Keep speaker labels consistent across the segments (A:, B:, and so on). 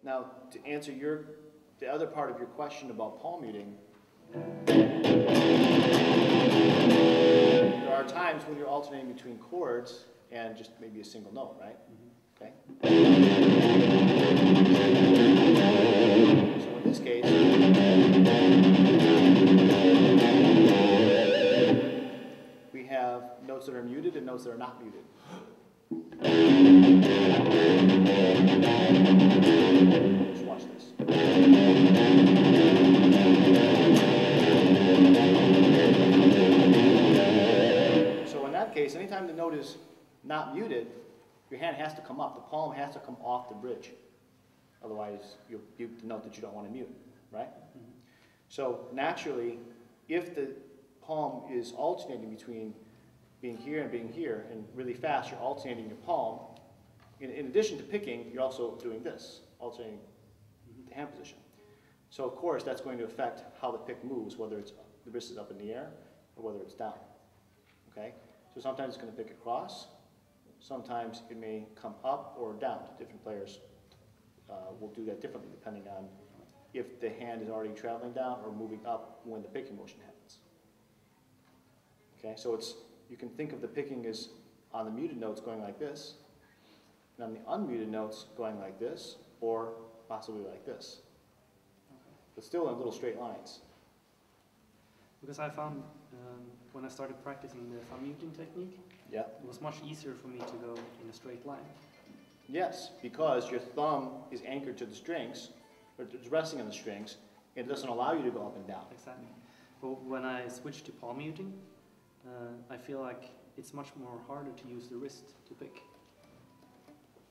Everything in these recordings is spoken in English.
A: Now, to answer the other part of your question about palm muting, there are times when you're alternating between chords and just maybe a single note, right? Okay. So in this case, we have notes that are muted and notes that are not muted. Just watch this. So in that case, anytime the note is not muted, your hand has to come up. The palm has to come off the bridge. Otherwise, you'll mute the note that you don't want to mute, right? So naturally, if the palm is alternating between being here and really fast, you're alternating your palm. In addition to picking, you're also doing this, alternating the hand position. So of course, that's going to affect how the pick moves, whether it's the wrist is up in the air or whether it's down. Okay? So sometimes it's going to pick across. Sometimes it may come up or down. Different players will do that differently depending on if the hand is already traveling down or moving up when the picking motion happens. Okay, so you can think of the picking as on the muted notes going like this, and on the unmuted notes going like this, or possibly like this. But still in little straight lines.
B: Because I found when I started practicing the thumb muting technique,
A: yeah,
B: it was much easier for me to go in a straight line.
A: Yes, because your thumb is anchored to the strings, or it's resting on the strings, and it doesn't allow you to go up and down.
B: Exactly. But when I switched to palm muting, I feel like it's much more harder to use the wrist to pick.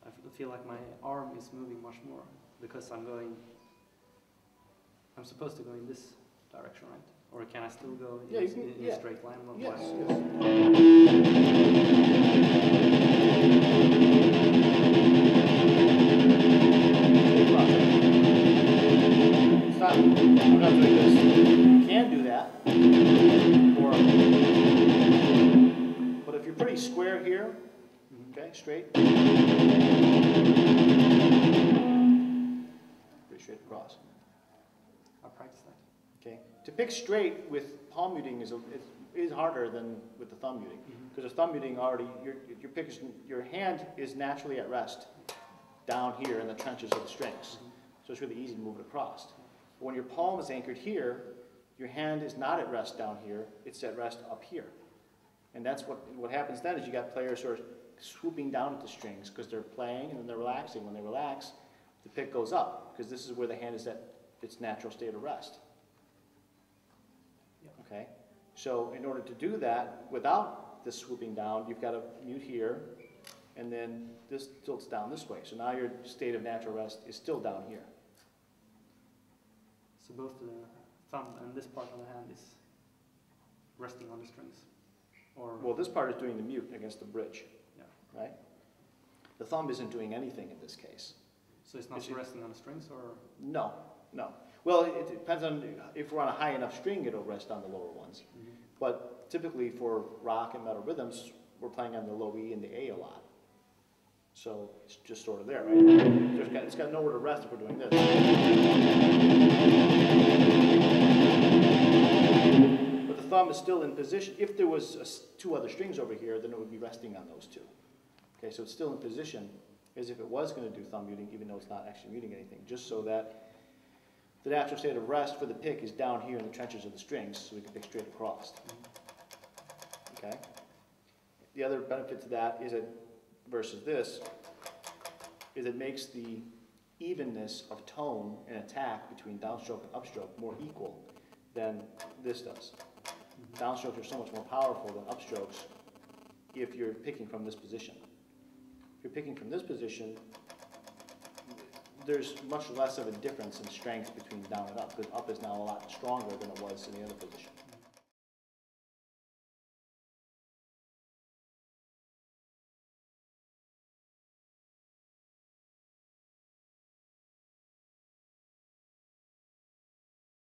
B: I feel like my arm is moving much more because I'm supposed to go in this direction, right? Or can I still go in a straight line?
A: Yes. Stop. I'm not doing this. You can do that. But if you're pretty square here, okay, straight. Pretty straight across.
B: I'll practice that.
A: Okay. To pick straight with palm muting is harder than with the thumb muting, because the thumb muting already your hand is naturally at rest down here in the trenches of the strings, so it's really easy to move it across. But when your palm is anchored here, your hand is not at rest down here; it's at rest up here, and that's what happens then is you got players sort of swooping down at the strings because they're playing and then they're relaxing. When they relax, the pick goes up because this is where the hand is at its natural state of rest. Okay, so in order to do that without this swooping down, you've got to mute here, and then this tilts down this way. So now your state of natural rest is still down here.
B: So both the thumb and this part of the hand is resting on the strings? Or
A: well, this part is doing the mute against the bridge, right? The thumb isn't doing anything in this case.
B: So it's not resting on the strings, or?
A: No, no. Well, it depends on, if we're on a high enough string, it'll rest on the lower ones. But typically for rock and metal rhythms, we're playing on the low E and the A a lot. So it's just sort of there, right? It's got nowhere to rest if we're doing this. But the thumb is still in position. If there was two other strings over here, then it would be resting on those two. Okay, so it's still in position as if it was going to do thumb muting, even though it's not actually muting anything, just so that the natural state of rest for the pick is down here in the trenches of the strings, so we can pick straight across. Okay? The other benefit to that is that, versus this, is it makes the evenness of tone and attack between downstroke and upstroke more equal than this does. Downstrokes are so much more powerful than upstrokes if you're picking from this position. If you're picking from this position, there's much less of a difference in strength between down and up, because up is now a lot stronger than it was in the other position.